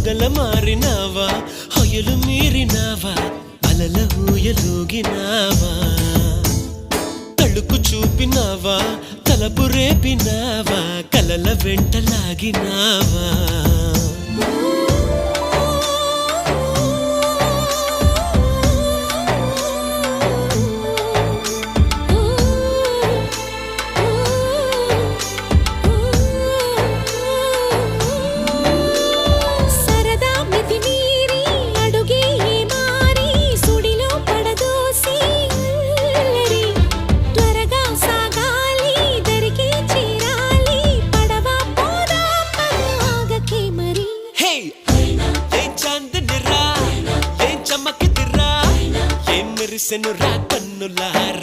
మొగల మారినావా హొయలు మీరినావా అలల ఊయలూగినావా తళుకు చూపినావా తలపు రేపినావా కలల వెంటలాగినావా మెరిసెను రా కన్నులారా